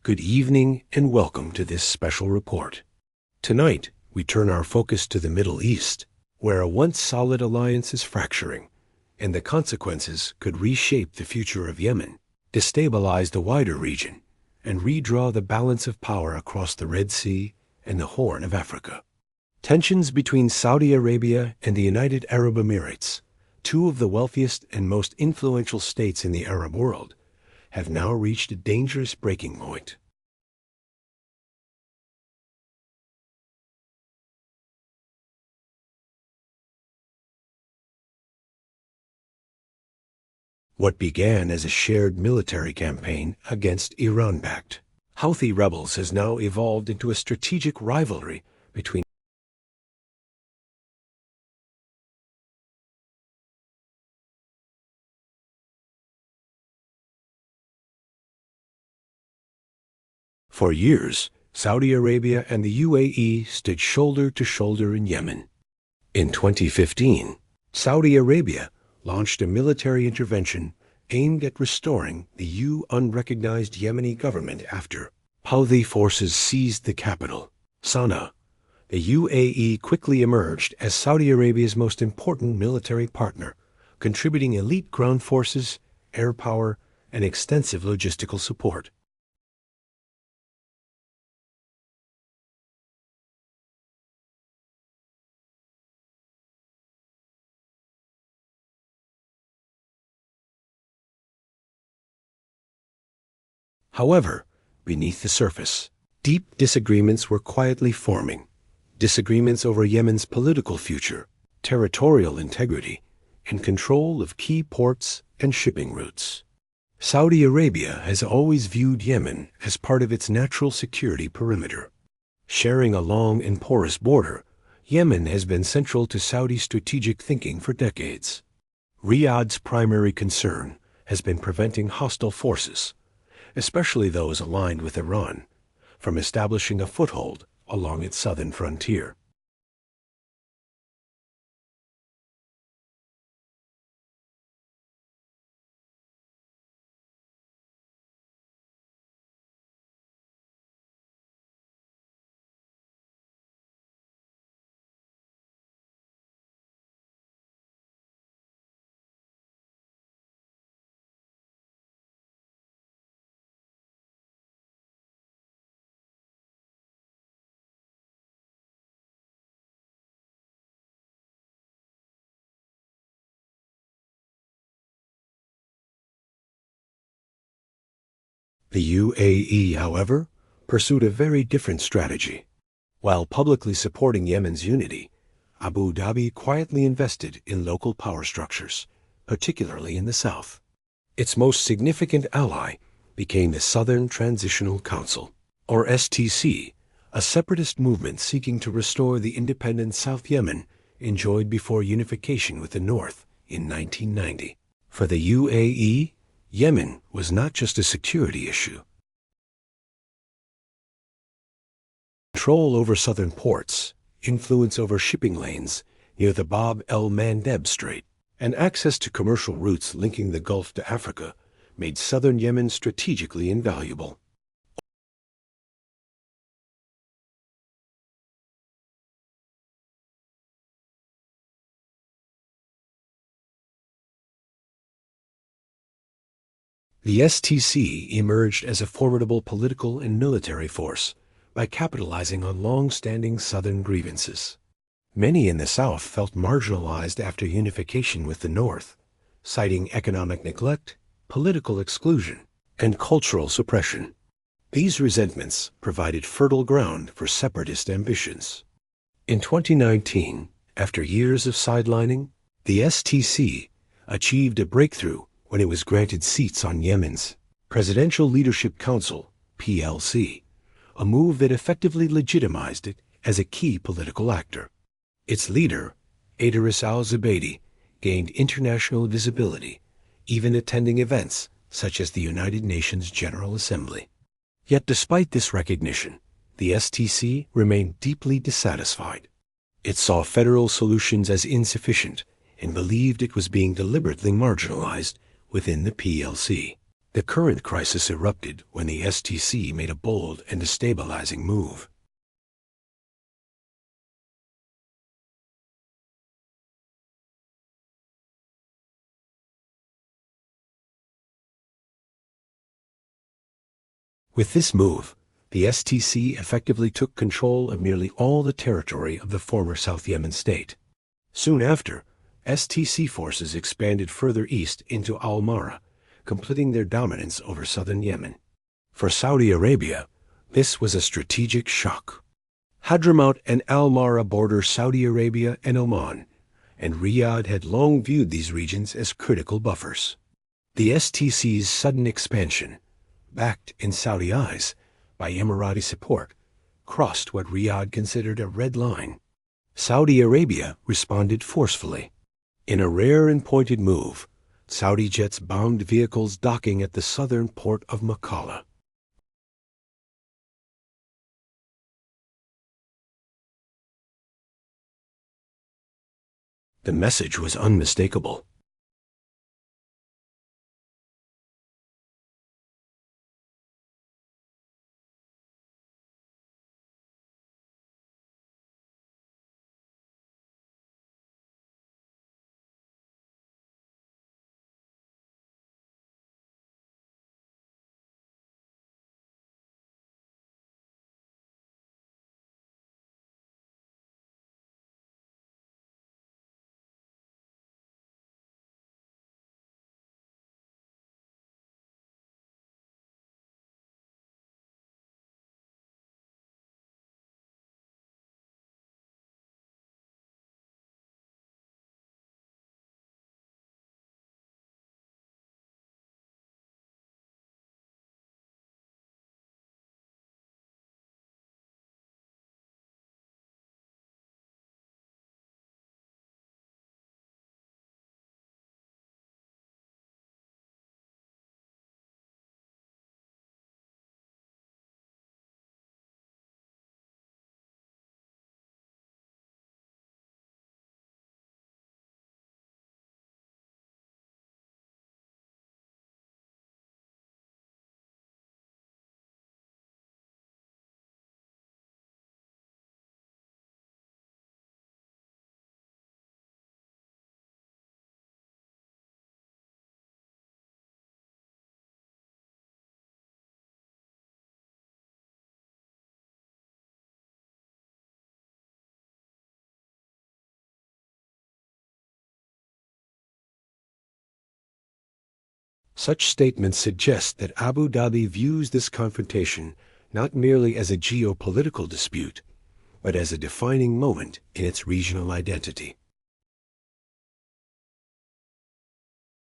Good evening and welcome to this special report. Tonight, we turn our focus to the Middle East, where a once solid alliance is fracturing, and the consequences could reshape the future of Yemen, destabilize the wider region, and redraw the balance of power across the Red Sea and the Horn of Africa. Tensions between Saudi Arabia and the United Arab Emirates, two of the wealthiest and most influential states in the Arab world, have now reached a dangerous breaking point. What began as a shared military campaign against Iran-backed Houthi rebels has now evolved into a strategic rivalry between For years, Saudi Arabia and the UAE stood shoulder to shoulder in Yemen. In 2015, Saudi Arabia launched a military intervention aimed at restoring the unrecognized Yemeni government after Houthi forces seized the capital, Sana'a. The UAE quickly emerged as Saudi Arabia's most important military partner, contributing elite ground forces, air power, and extensive logistical support. However, beneath the surface, deep disagreements were quietly forming. Disagreements over Yemen's political future, territorial integrity, and control of key ports and shipping routes. Saudi Arabia has always viewed Yemen as part of its natural security perimeter. Sharing a long and porous border, Yemen has been central to Saudi strategic thinking for decades. Riyadh's primary concern has been preventing hostile forces, especially those aligned with Iran, from establishing a foothold along its southern frontier. The UAE, however, pursued a very different strategy. While publicly supporting Yemen's unity, Abu Dhabi quietly invested in local power structures, particularly in the south. Its most significant ally became the Southern Transitional Council, or STC, a separatist movement seeking to restore the independent South Yemen enjoyed before unification with the North in 1990. For the UAE, Yemen was not just a security issue. Control over southern ports, influence over shipping lanes near the Bab el-Mandeb Strait, and access to commercial routes linking the Gulf to Africa made southern Yemen strategically invaluable. The STC emerged as a formidable political and military force by capitalizing on long-standing southern grievances. Many in the south felt marginalized after unification with the north, citing economic neglect, political exclusion, and cultural suppression. These resentments provided fertile ground for separatist ambitions. In 2019, after years of sidelining, the STC achieved a breakthrough when it was granted seats on Yemen's Presidential Leadership Council, PLC, a move that effectively legitimized it as a key political actor. Its leader, Idris al-Zubaydi, gained international visibility, even attending events such as the United Nations General Assembly. Yet despite this recognition, the STC remained deeply dissatisfied. It saw federal solutions as insufficient and believed it was being deliberately marginalized within the PLC. The current crisis erupted when the STC made a bold and destabilizing move. With this move, the STC effectively took control of nearly all the territory of the former South Yemen state. Soon after, STC forces expanded further east into Al-Mara, completing their dominance over southern Yemen. For Saudi Arabia, this was a strategic shock. Hadramaut and Al-Mara border Saudi Arabia and Oman, and Riyadh had long viewed these regions as critical buffers. The STC's sudden expansion, backed in Saudi eyes by Emirati support, crossed what Riyadh considered a red line. Saudi Arabia responded forcefully. In a rare and pointed move, Saudi jets bombed vehicles docking at the southern port of Mukalla. The message was unmistakable. Such statements suggest that Abu Dhabi views this confrontation not merely as a geopolitical dispute, but as a defining moment in its regional identity.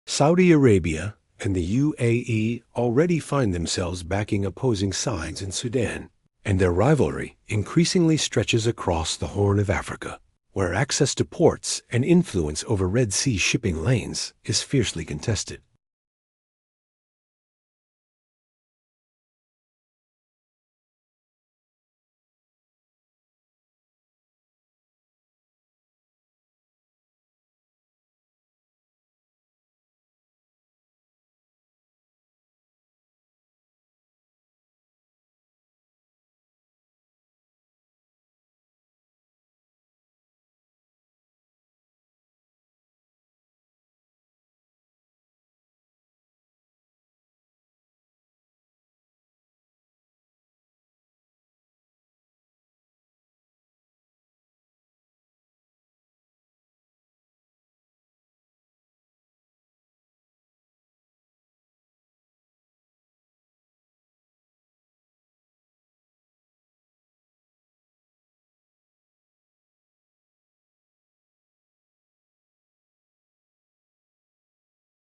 Saudi Arabia and the UAE already find themselves backing opposing sides in Sudan, and their rivalry increasingly stretches across the Horn of Africa, where access to ports and influence over Red Sea shipping lanes is fiercely contested.